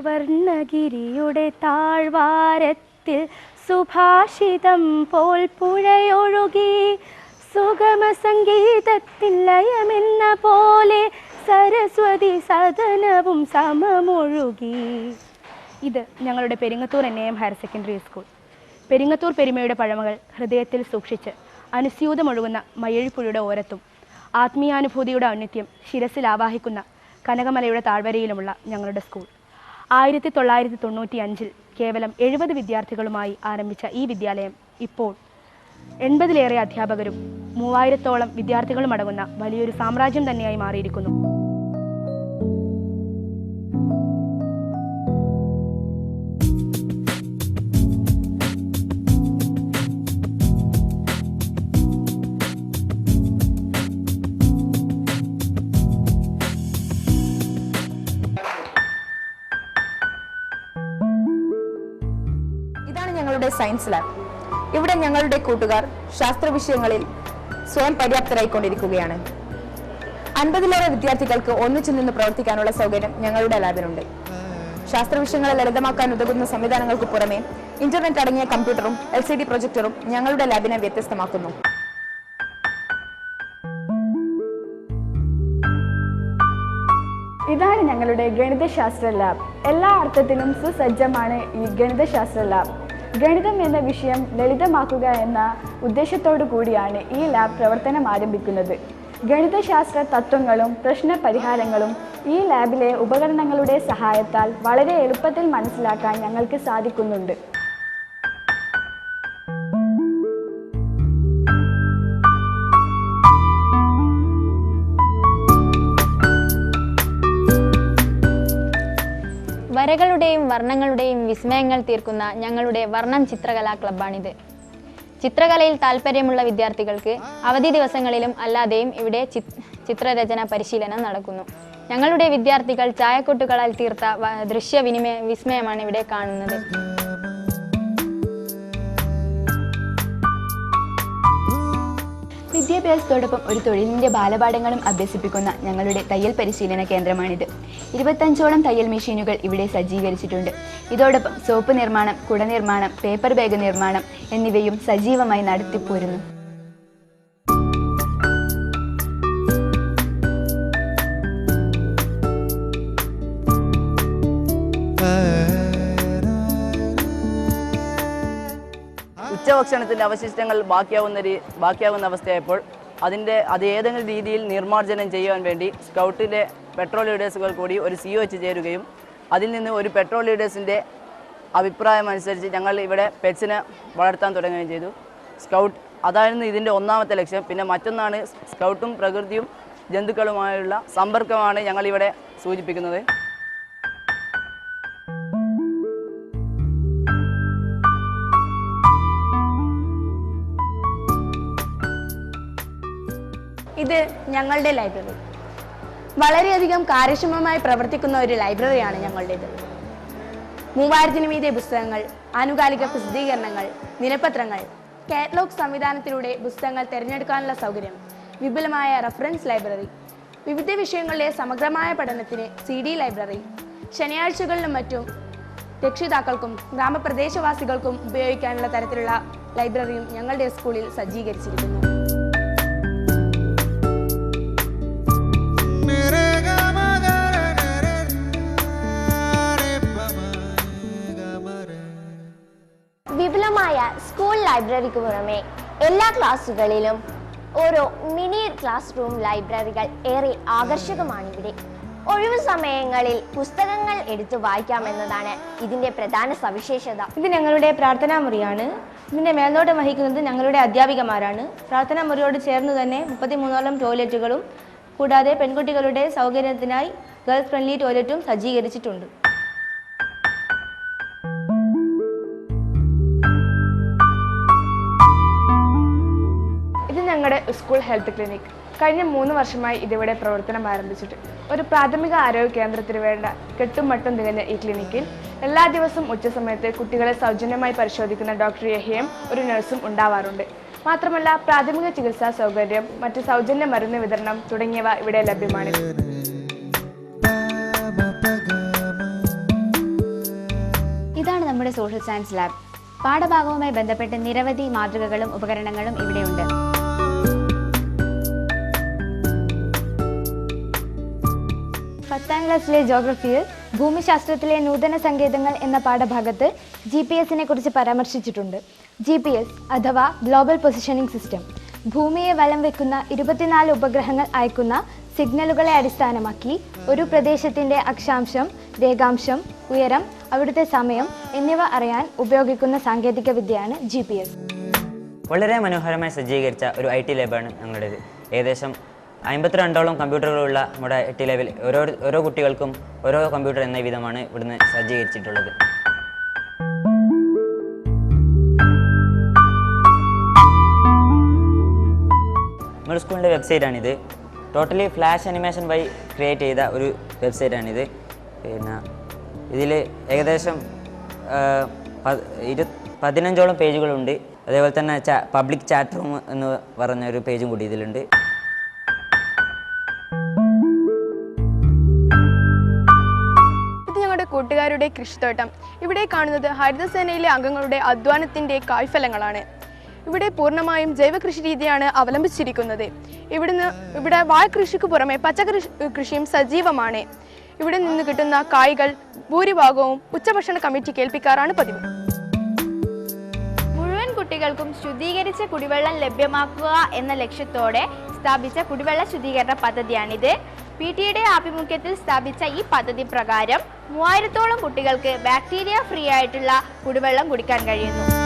വർണ്ണഗിരിയുടെ താഴ്വാരത്തിൽ സുഭാഷിതം പോൽ പുഴയൊഴുകി സുഗമ സംഗീതത്തിൽ ലയമെന്ന പോലെ സരസ്വതി സദനവും സമമൊഴുകി. ഇത് ഞങ്ങളുടെ Peringathur NAM higher secondary school. Peringathur പെരുമയുടെ പഴമകൾ ഹൃദയത്തിൽ സൂക്ഷിച്ച് അനുസ്യൂതമൊഴുകുന്ന മയ്യഴിപ്പുഴയുടെ ഓരത്തും ആത്മീയാനുഭൂതിയുടെ ഔന്നത്യം ശിരസിൽ ആവാഹിക്കുന്ന കനകമലയുടെ താഴ്വരയിലുമുള്ള ഞങ്ങളുടെ സ്കൂൾ 1995 കേവലം 70 വിദ്യാർത്ഥികളുമായി ആരംഭിച്ച ഈ വിദ്യാലയം ഇപ്പോൾ 80-ലേറെ അധ്യാപകരും 3000-ഓളം വിദ്യാർത്ഥികളും അടങ്ങുന്ന വലിയൊരു സാമ്രാജ്യം തന്നെയായി മാറിയിരിക്കുന്നു. ഇതാണ് ഞങ്ങളുടെ സയൻസ് ലാബ്. ഇവിടെ ഞങ്ങളുടെ കൂട്ടുകാർ ശാസ്ത്ര വിഷയങ്ങളിൽ സ്വയം പര്യാപ്തരായിക്കൊണ്ടിരിക്കുകയാണ്. 50-ലേറെ വിദ്യാർത്ഥികൾക്ക് ഒന്നിച്ചു നിന്ന് പ്രവർത്തിക്കാനുള്ള സൗകര്യം ഞങ്ങളുടെ ലാബിനുണ്ട്. ശാസ്ത്ര വിഷയങ്ങളെ ലളിതമാക്കാൻ ഉതകുന്ന സംവിധാനങ്ങൾക്ക് പുറമെ ഇന്റർനെറ്റ് അടങ്ങിയ കമ്പ്യൂട്ടറും LCD പ്രൊജക്ടറും ഞങ്ങളുടെ ലാബിനെ വ്യത്യസ്തമാക്കുന്നു. ഇതാണ് ഞങ്ങളുടെ ഗണിതശാസ്ത്ര ലാബ്. എല്ലാ അർത്ഥത്തിലും സുസജ്ജമാണ് ഈ ഗണിതശാസ്ത്ര ലാബ്. ഗണിതം എന്ന വിഷയം ലളിതമാക്കുക എന്ന ഉദ്ദേശത്തോടു കൂടിയാണ് ഈ ലാബ് പ്രവർത്തനം ആരംഭിക്കുന്നത്. ഗണിതശാസ്ത്ര തത്വങ്ങളും പ്രശ്ന പരിഹാരങ്ങളും ഈ ലാബിലെ ഉപകരണങ്ങളുടെ സഹായത്താൽ വളരെ എളുപ്പത്തിൽ മനസ്സിലാക്കാൻ ഞങ്ങൾക്ക് സാധിക്കുന്നുണ്ട്. വരകളുടെയും വർണ്ണങ്ങളുടെയും വിസ്മയങ്ങൾ തീർക്കുന്ന ഞങ്ങളുടെ വർണ്ണം ചിത്രകലാ ക്ലബ്ബാണിത്. ചിത്രകലയിൽ താല്പര്യമുള്ള വിദ്യാർത്ഥികൾക്ക് അവധി ദിവസങ്ങളിലും അല്ലാതെയും ഇവിടെ ചിത്രരചന പരിശീലനം നടക്കുന്നു. ഞങ്ങളുടെ വിദ്യാർത്ഥികൾ ചായക്കൊട്ടുകളാൽ തീർത്ത ദൃശ്യ വിസ്മയമാണ് ഇവിടെ കാണുന്നത്. വിദ്യാഭ്യാസത്തോടൊപ്പം ഒരു തൊഴിലിൻ്റെ ബാലപാഠങ്ങളും അഭ്യസിപ്പിക്കുന്ന ഞങ്ങളുടെ തയ്യൽ പരിശീലന കേന്ദ്രമാണിത്. 25ഓളം തയ്യൽ മെഷീനുകൾ ഇവിടെ സജ്ജീകരിച്ചിട്ടുണ്ട്. ഇതോടൊപ്പം സോപ്പ് നിർമ്മാണം, കുട നിർമ്മാണം, പേപ്പർ ബാഗ് നിർമ്മാണം എന്നിവയും സജീവമായി നടത്തിപ്പോരുന്നു. ഉച്ചഭക്ഷണത്തിൻ്റെ അവശിഷ്ടങ്ങൾ ബാക്കിയാവുന്ന അവസ്ഥയായപ്പോൾ അത് ഏതെങ്കിലും രീതിയിൽ നിർമ്മാർജ്ജനം ചെയ്യുവാൻ വേണ്ടി സ്കൗട്ടിലെ പെട്രോൾ ലീഡേഴ്സുകൾ കൂടി ഒരു COH ചേരുകയും അതിൽ നിന്ന് ഒരു പെട്രോൾ ലീഡേഴ്സിൻ്റെ അഭിപ്രായം അനുസരിച്ച് ഞങ്ങൾ ഇവിടെ പെറ്റ്സിനെ വളർത്താൻ തുടങ്ങുകയും ചെയ്തു. സ്കൗട്ട് അതായിരുന്നു ഇതിൻ്റെ ഒന്നാമത്തെ ലക്ഷ്യം. പിന്നെ മറ്റൊന്നാണ് സ്കൗട്ടും പ്രകൃതിയും ജന്തുക്കളുമായുള്ള സമ്പർക്കമാണ് ഞങ്ങളിവിടെ സൂചിപ്പിക്കുന്നത്. ഇത് ഞങ്ങളുടെ ലൈബ്രറി. വളരെയധികം കാര്യക്ഷമമായി പ്രവർത്തിക്കുന്ന ഒരു ലൈബ്രറിയാണ് ഞങ്ങളുടേത്. 3000-ന് മീതെ പുസ്തകങ്ങൾ, ആനുകാലിക പ്രസിദ്ധീകരണങ്ങൾ, ദിനപത്രങ്ങൾ, കാറ്റലോഗ് സംവിധാനത്തിലൂടെ പുസ്തകങ്ങൾ തിരഞ്ഞെടുക്കാനുള്ള സൗകര്യം, വിപുലമായ റഫറൻസ് ലൈബ്രറി, വിവിധ വിഷയങ്ങളുടെ സമഗ്രമായ പഠനത്തിന് CD ലൈബ്രറി, ശനിയാഴ്ചകളിലും മറ്റും രക്ഷിതാക്കൾക്കും ഗ്രാമപ്രദേശവാസികൾക്കും ഉപയോഗിക്കാനുള്ള തരത്തിലുള്ള ലൈബ്രറിയും ഞങ്ങളുടെ സ്കൂളിൽ സജ്ജീകരിച്ചിരിക്കുന്നു. വിപുലമായ സ്കൂൾ ലൈബ്രറിക്ക് പുറമെ എല്ലാ ക്ലാസ്സുകളിലും ഓരോ മിനി ക്ലാസ് റൂം ലൈബ്രറികൾ ഏറെ ആകർഷകമാണിവിടെ. ഒഴിവു സമയങ്ങളിൽ പുസ്തകങ്ങൾ എടുത്തു വായിക്കാമെന്നതാണ് ഇതിൻ്റെ പ്രധാന സവിശേഷത. ഇത് ഞങ്ങളുടെ പ്രാർത്ഥനാ മുറിയാണ്. ഇതിൻ്റെ മേൽനോട്ടം വഹിക്കുന്നത് ഞങ്ങളുടെ അധ്യാപികമാരാണ്. പ്രാർത്ഥനാ മുറിയോട് ചേർന്ന് തന്നെ 33ഓളം ടോയ്ലറ്റുകളും കൂടാതെ പെൺകുട്ടികളുടെ സൗകര്യത്തിനായി ഗേൾസ് ഫ്രണ്ട്ലി ടോയ്ലറ്റും സജ്ജീകരിച്ചിട്ടുണ്ട്. ഞങ്ങളുടെ സ്കൂൾ ഹെൽത്ത് ക്ലിനിക് കഴിഞ്ഞ 3 വർഷമായി ഇതിവിടെ പ്രവർത്തനം ആരംഭിച്ചിട്ട്. ഒരു പ്രാഥമിക ആരോഗ്യ കേന്ദ്രത്തിന് വേണ്ട കെട്ടും മട്ടും തികഞ്ഞ ഈ ക്ലിനിക്കിൽ എല്ലാ ദിവസവും ഉച്ചസമയത്ത് കുട്ടികളെ സൗജന്യമായി പരിശോധിക്കുന്ന ഡോക്ടർ യഹിയും ഒരു നഴ്സും ഉണ്ടാവാറുണ്ട്. മാത്രമല്ല പ്രാഥമിക ചികിത്സാ സൗകര്യം, മറ്റ് സൗജന്യ മരുന്ന് വിതരണം തുടങ്ങിയവ ഇവിടെ ലഭ്യമാണ്. നമ്മുടെ സോഷ്യൽ സയൻസ് ലാബ്. പാഠഭാഗവുമായി ബന്ധപ്പെട്ട് നിരവധി മാതൃകകളും ഉപകരണങ്ങളും ഇവിടെയുണ്ട്. പത്താം ക്ലാസ്സിലെ ജോഗ്രഫിയിൽ ഭൂമിശാസ്ത്രത്തിലെ നൂതന സങ്കേതങ്ങൾ എന്ന പാഠഭാഗത്ത് GPS-നെ കുറിച്ച് പരാമർശിച്ചിട്ടുണ്ട്. GPS അഥവാ ഗ്ലോബൽ പൊസിഷനിംഗ് സിസ്റ്റം ഭൂമിയെ വലം വെക്കുന്ന 24 ഉപഗ്രഹങ്ങൾ അയക്കുന്ന സിഗ്നലുകളെ അടിസ്ഥാനമാക്കി ഒരു പ്രദേശത്തിൻ്റെ അക്ഷാംശം, രേഖാംശം, ഉയരം, അവിടുത്തെ സമയം എന്നിവ അറിയാൻ ഉപയോഗിക്കുന്ന സാങ്കേതിക വിദ്യയാണ് GPS. വളരെ മനോഹരമായി സജ്ജീകരിച്ച ഒരു IT ലാബാണ് ഞങ്ങളുടേത്. ഏകദേശം 52ഓളം കമ്പ്യൂട്ടറുകളുള്ള നമ്മുടെ IT ലാബിൽ ഓരോ കുട്ടികൾക്കും ഓരോ കമ്പ്യൂട്ടർ എന്ന വിധമാണ് ഇവിടുന്ന് സജ്ജീകരിച്ചിട്ടുള്ളത്. നമ്മുടെ സ്കൂളിൻ്റെ വെബ്സൈറ്റാണിത്. ടോട്ടലി ഫ്ലാഷ് അനിമേഷൻ വഴി ക്രിയേറ്റ് ചെയ്ത ഒരു വെബ്സൈറ്റാണിത്. പിന്നെ ഇതിൽ ഏകദേശം 15ഓളം പേജുകളുണ്ട്. അതേപോലെ തന്നെ പബ്ലിക് ചാറ്റ് റൂം എന്ന് പറഞ്ഞൊരു പേജും കൂടി ഇതിലുണ്ട്. ഇത് ഞങ്ങളുടെ കൂട്ടുകാരുടെ കൃഷിത്തോട്ടം. ഇവിടെ കാണുന്നത് ഹരിതസേനയിലെ അംഗങ്ങളുടെ അധ്വാനത്തിൻ്റെ കായ്ഫലങ്ങളാണ്. ഇവിടെ പൂർണ്ണമായും ജൈവ കൃഷി രീതിയാണ് അവലംബിച്ചിരിക്കുന്നത്. ഇവിടെ വാഴകൃഷിക്ക് പുറമെ പച്ചക്കറി കൃഷിയും സജീവമാണ്. ഇവിടെ നിന്ന് കിട്ടുന്ന കായ്കൾ ഭൂരിഭാഗവും ഉച്ചഭക്ഷണ കമ്മിറ്റി കേൾപ്പിക്കാറാണ് പതിവ്. മുഴുവൻ കുട്ടികൾക്കും ശുദ്ധീകരിച്ച കുടിവെള്ളം ലഭ്യമാക്കുക എന്ന ലക്ഷ്യത്തോടെ സ്ഥാപിച്ച കുടിവെള്ള ശുദ്ധീകരണ പദ്ധതിയാണിത്. PTA ആഭിമുഖ്യത്തിൽ സ്ഥാപിച്ച ഈ പദ്ധതി പ്രകാരം 3000ഓളം കുട്ടികൾക്ക് ബാക്ടീരിയ ഫ്രീ ആയിട്ടുള്ള കുടിവെള്ളം കുടിക്കാൻ കഴിയുന്നു.